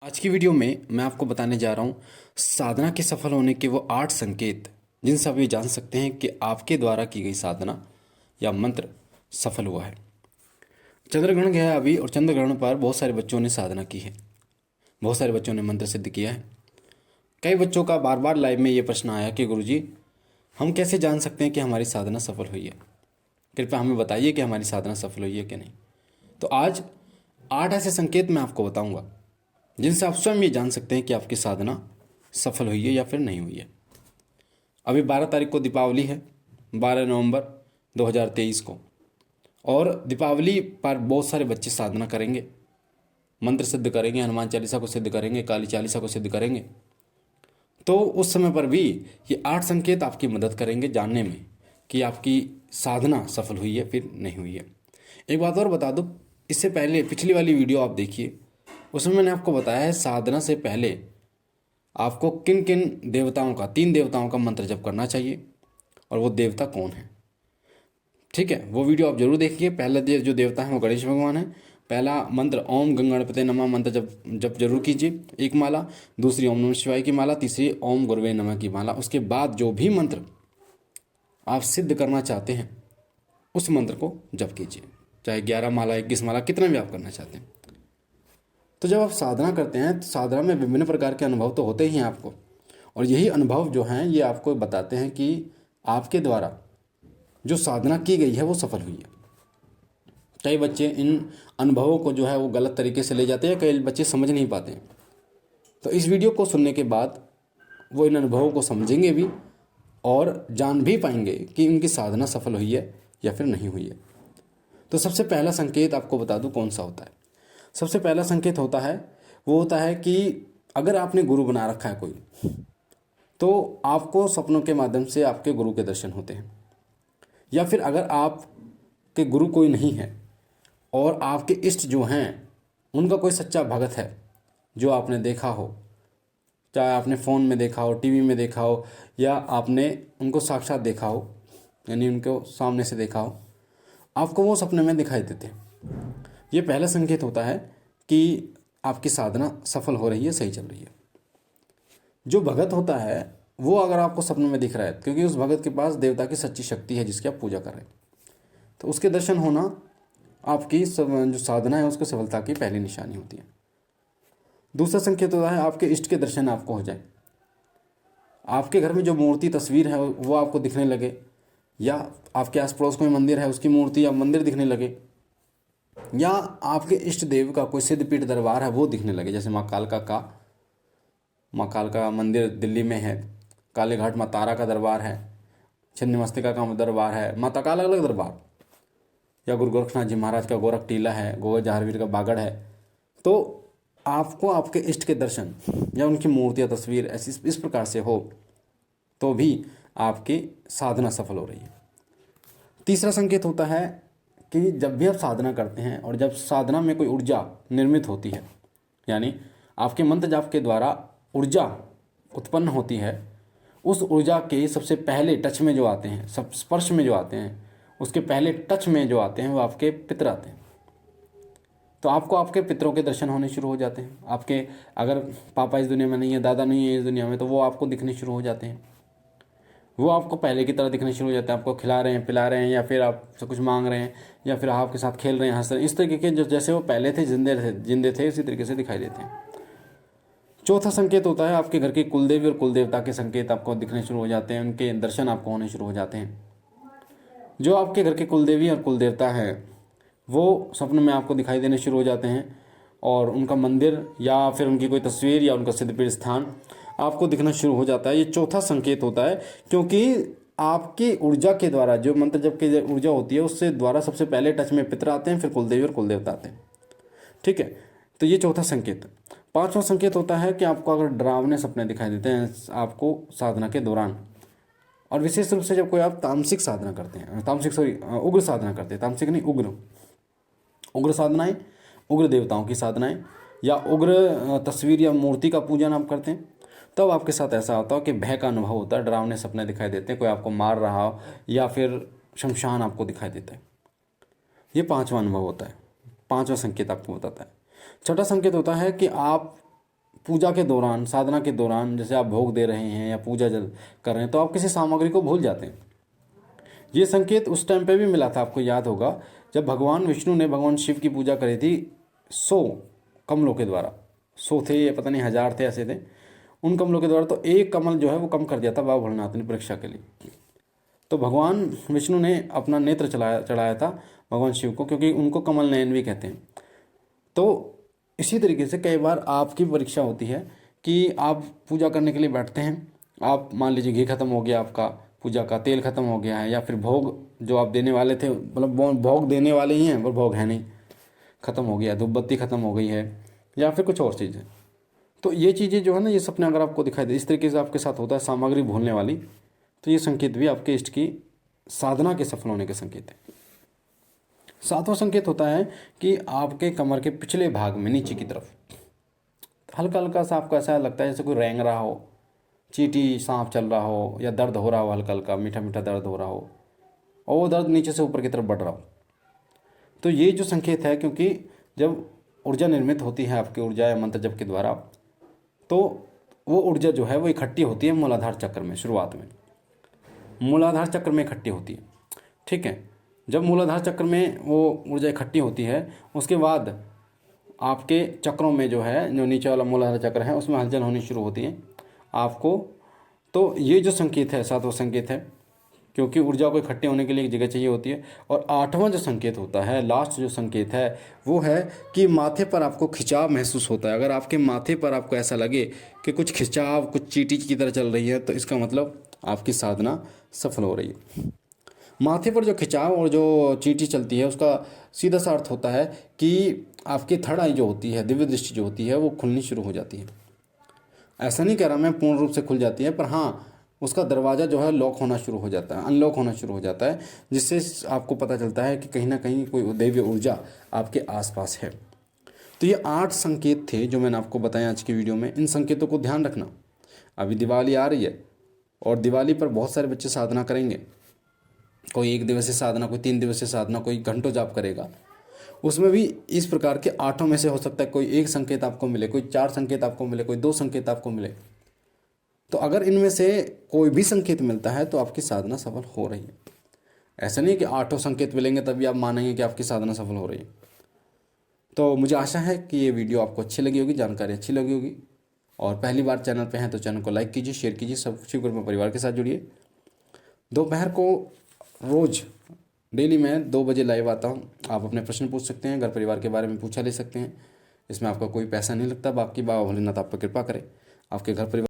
आज की वीडियो में मैं आपको बताने जा रहा हूँ साधना के सफल होने के वो 8 संकेत जिनसे आप ये जान सकते हैं कि आपके द्वारा की गई साधना या मंत्र सफल हुआ है। चंद्रग्रहण गया है अभी और चंद्रग्रहण पर बहुत सारे बच्चों ने साधना की है, बहुत सारे बच्चों ने मंत्र सिद्ध किया है। कई बच्चों का बार बार लाइव में ये प्रश्न आया कि गुरुजी हम कैसे जान सकते हैं कि हमारी साधना सफल हुई है, कृपया हमें बताइए कि हमारी साधना सफल हुई है कि नहीं। तो आज 8 ऐसे संकेत मैं आपको बताऊंगा जिनसे आप स्वयं ये जान सकते हैं कि आपकी साधना सफल हुई है या फिर नहीं हुई है। अभी 12 तारीख को दीपावली है, 12 नवंबर 2023 को, और दीपावली पर बहुत सारे बच्चे साधना करेंगे, मंत्र सिद्ध करेंगे, हनुमान चालीसा को सिद्ध करेंगे, काली चालीसा को सिद्ध करेंगे। तो उस समय पर भी ये 8 संकेत आपकी मदद करेंगे जानने में कि आपकी साधना सफल हुई है फिर नहीं हुई है। एक बात और बता दूं, इससे पहले पिछली वाली वीडियो आप देखिए, उसमें मैंने आपको बताया है साधना से पहले आपको किन किन देवताओं का, 3 देवताओं का मंत्र जप करना चाहिए और वो देवता कौन है। ठीक है, वो वीडियो आप जरूर देखिए। पहला जो देवता है वो गणेश भगवान है। पहला मंत्र ओम गंगणपते नमः मंत्र जप जरूर कीजिए, एक माला। दूसरी ओम नमः शिवाय की माला। तीसरी ओम गुरुवे नमः की माला। उसके बाद जो भी मंत्र आप सिद्ध करना चाहते हैं उस मंत्र को जप कीजिए, चाहे 11 माला, 21 माला, कितना भी आप करना चाहते हैं। तो जब आप साधना करते हैं तो साधना में विभिन्न प्रकार के अनुभव तो होते ही हैं आपको, और यही अनुभव जो हैं ये आपको बताते हैं कि आपके द्वारा जो साधना की गई है वो सफल हुई है। कई बच्चे इन अनुभवों को जो है वो गलत तरीके से ले जाते हैं, कई बच्चे समझ नहीं पाते हैं। तो इस वीडियो को सुनने के बाद वो इन अनुभवों को समझेंगे भी और जान भी पाएंगे कि उनकी साधना सफल हुई है या फिर नहीं हुई है। तो सबसे पहला संकेत आपको बता दूं कौन सा होता है। सबसे पहला संकेत होता है, वो होता है कि अगर आपने गुरु बना रखा है कोई, तो आपको सपनों के माध्यम से आपके गुरु के दर्शन होते हैं। या फिर अगर आपके गुरु कोई नहीं है और आपके इष्ट जो हैं उनका कोई सच्चा भगत है जो आपने देखा हो, चाहे आपने फ़ोन में देखा हो, टीवी में देखा हो, या आपने उनको साक्षात देखा हो, यानी उनको सामने से देखा हो, आपको वो सपने में दिखाई देते हैं। ये पहला संकेत होता है कि आपकी साधना सफल हो रही है, सही चल रही है। जो भगत होता है वो अगर आपको सपने में दिख रहा है, क्योंकि उस भगत के पास देवता की सच्ची शक्ति है जिसकी आप पूजा कर रहे हैं, तो उसके दर्शन होना आपकी जो साधना है उसको सफलता की पहली निशानी होती है। दूसरा संकेत होता है आपके इष्ट के दर्शन आपको हो जाए। आपके घर में जो मूर्ति तस्वीर है वो आपको दिखने लगे, या आपके आस पड़ोस कोई मंदिर है उसकी मूर्ति या मंदिर दिखने लगे, या आपके इष्ट देव का कोई सिद्धपीठ दरबार है वो दिखने लगे। जैसे माँ काल का मंदिर दिल्ली में है, काले घाट माँ तारा का दरबार है, छिन्नमस्तिका का दरबार है, माता का अलग अलग दरबार, या गुरु गोरखनाथ जी महाराज का गोरख टीला है, गोगा जहारवीर का बागड़ है। तो आपको आपके इष्ट के दर्शन या उनकी मूर्ति या तस्वीर ऐसी इस प्रकार से हो तो भी आपकी साधना सफल हो रही है। तीसरा संकेत होता है कि जब भी आप साधना करते हैं और जब साधना में कोई ऊर्जा निर्मित होती है, यानी आपके मंत्र जाप के द्वारा ऊर्जा उत्पन्न होती है, उस ऊर्जा के सबसे पहले टच में जो आते हैं, सब स्पर्श में जो आते हैं, उसके पहले टच में जो आते हैं वो आपके पितर आते हैं। तो आपको आपके पितरों के दर्शन होने शुरू हो जाते हैं। आपके अगर पापा इस दुनिया में नहीं है, दादा नहीं है इस दुनिया में, तो वो आपको दिखने शुरू हो जाते हैं। वो आपको पहले की तरह दिखने शुरू हो जाते हैं, आपको खिला रहे हैं, पिला रहे हैं, या फिर आपसे कुछ मांग रहे हैं, या फिर आपके साथ खेल रहे हैं, हंस रहे हैं। इस तरीके के जो जैसे वो पहले थे, जिंदे थे इसी तरीके से दिखाई देते हैं। चौथा संकेत होता है आपके घर के कुलदेवी और कुलदेवता के संकेत आपको दिखने शुरू हो जाते हैं, उनके दर्शन आपको होने शुरू हो जाते हैं। जो आपके घर के कुलदेवी और कुलदेवता हैं वो सपने में आपको दिखाई देने शुरू हो जाते हैं, और उनका मंदिर या फिर उनकी कोई तस्वीर या उनका सिद्धपीठ स्थान आपको दिखना शुरू हो जाता है। ये चौथा संकेत होता है, क्योंकि आपकी ऊर्जा के द्वारा, जो मंत्र जप की ऊर्जा होती है उससे द्वारा सबसे पहले टच में पितर आते हैं, फिर कुलदेवी और कुलदेवता आते हैं। ठीक है, तो ये चौथा संकेत। पांचवा संकेत होता है कि आपको अगर डरावने सपने दिखाई देते हैं आपको साधना के दौरान, और विशेष रूप से जब कोई आप तामसिक साधना करते हैं, उग्र साधना करते हैं, तामसिक नहीं, उग्र साधनाएं, उग्र देवताओं की साधनाएं, या उग्र तस्वीर या मूर्ति का पूजन आप करते हैं, तब आपके साथ ऐसा होता है कि भय का अनुभव होता है, डरावने सपने दिखाई देते हैं, कोई आपको मार रहा हो या फिर शमशान आपको दिखाई देता है। ये पांचवा अनुभव होता है, पांचवा संकेत आपको बताता है। छठा संकेत होता है कि आप पूजा के दौरान, साधना के दौरान, जैसे आप भोग दे रहे हैं या पूजा जल कर रहे हैं, तो आप किसी सामग्री को भूल जाते हैं। ये संकेत उस टाइम पे भी मिला था, आपको याद होगा, जब भगवान विष्णु ने भगवान शिव की पूजा करी थी 100 कमलों के द्वारा। 100 थे या पता नहीं 1000 थे, ऐसे थे उन कमलों के द्वारा। तो एक कमल जो है वो कम कर दिया था बाबा भोलेनाथ ने परीक्षा के लिए। तो भगवान विष्णु ने अपना नेत्र चढ़ाया था भगवान शिव को, क्योंकि उनको कमल नयन भी कहते हैं। तो इसी तरीके से कई बार आपकी परीक्षा होती है कि आप पूजा करने के लिए बैठते हैं, आप मान लीजिए घी खत्म हो गया, आपका पूजा का तेल खत्म हो गया है, या फिर भोग जो आप देने वाले थे, मतलब भोग देने वाले ही हैं पर भोग है नहीं, ख़त्म हो गया, धूप बत्ती ख़त्म हो गई है, या फिर कुछ और चीज़ है। तो ये चीज़ें जो है ना, ये सपने अगर आपको दिखाई दे, इस तरीके से आपके साथ होता है सामग्री भूलने वाली, तो ये संकेत भी आपके इष्ट की साधना के सफल होने के संकेत है। 7वां संकेत होता है कि आपके कमर के पिछले भाग में नीचे की तरफ हल्का हल्का सा आपको ऐसा लगता है जैसे कोई रेंग रहा हो, चींटी सांप चल रहा हो, या दर्द हो रहा हो, हल्का हल्का मीठा मीठा दर्द हो रहा हो, और वो दर्द नीचे से ऊपर की तरफ बढ़ रहा हो। तो ये जो संकेत है, क्योंकि जब ऊर्जा निर्मित होती है आपकी ऊर्जा या मंत्र जप के द्वारा, तो वो ऊर्जा जो है वो इकट्ठी होती है मूलाधार चक्र में। शुरुआत में मूलाधार चक्र में इकट्ठी होती है, ठीक है। जब मूलाधार चक्र में वो ऊर्जा इकट्ठी होती है, उसके बाद आपके चक्रों में जो है, जो नीचे वाला मूलाधार चक्र है, उसमें हलचल होनी शुरू होती है आपको। तो ये जो संकेत है 7वां संकेत है, क्योंकि ऊर्जा को इकट्ठे होने के लिए एक जगह चाहिए होती है। और 8वां जो संकेत होता है, लास्ट जो संकेत है, वो है कि माथे पर आपको खिंचाव महसूस होता है। अगर आपके माथे पर आपको ऐसा लगे कि कुछ खिंचाव, कुछ चींटी की तरह चल रही है, तो इसका मतलब आपकी साधना सफल हो रही है। माथे पर जो खिंचाव और जो चींटी चलती है, उसका सीधा सा अर्थ होता है कि आपकी थर्ड आई जो होती है, दिव्य दृष्टि जो होती है, वो खुलनी शुरू हो जाती है। ऐसा नहीं कह रहा मैं पूर्ण रूप से खुल जाती है, पर हाँ, उसका दरवाज़ा जो है लॉक होना शुरू हो जाता है, अनलॉक होना शुरू हो जाता है, जिससे आपको पता चलता है कि कहीं ना कहीं कोई दैवीय ऊर्जा आपके आसपास है। तो ये 8 संकेत थे जो मैंने आपको बताया आज की वीडियो में। इन संकेतों को ध्यान रखना। अभी दिवाली आ रही है, और दिवाली पर बहुत सारे बच्चे साधना करेंगे। कोई 1 दिवसीय साधना, कोई 3 दिवसीय साधना, कोई घंटों जाप करेगा। उसमें भी इस प्रकार के 8 में से हो सकता है कोई 1 संकेत आपको मिले, कोई 4 संकेत आपको मिले, कोई 2 संकेत आपको मिले। तो अगर इनमें से कोई भी संकेत मिलता है तो आपकी साधना सफल हो रही है। ऐसा नहीं कि 8 संकेत मिलेंगे तभी आप मानेंगे कि आपकी साधना सफल हो रही है। तो मुझे आशा है कि ये वीडियो आपको अच्छी लगी होगी, जानकारी अच्छी लगी होगी। और पहली बार चैनल पे हैं तो चैनल को लाइक कीजिए, शेयर कीजिए, सब शिव कृपा परिवार के साथ जुड़िए। दोपहर को रोज़ डेली मैं 2 बजे लाइव आता हूँ। आप अपने प्रश्न पूछ सकते हैं, घर परिवार के बारे में पूछा ले सकते हैं। इसमें आपका कोई पैसा नहीं लगता। बाकी बाबा भोलेनाथ आप पर कृपा करें, आपके घर परिवार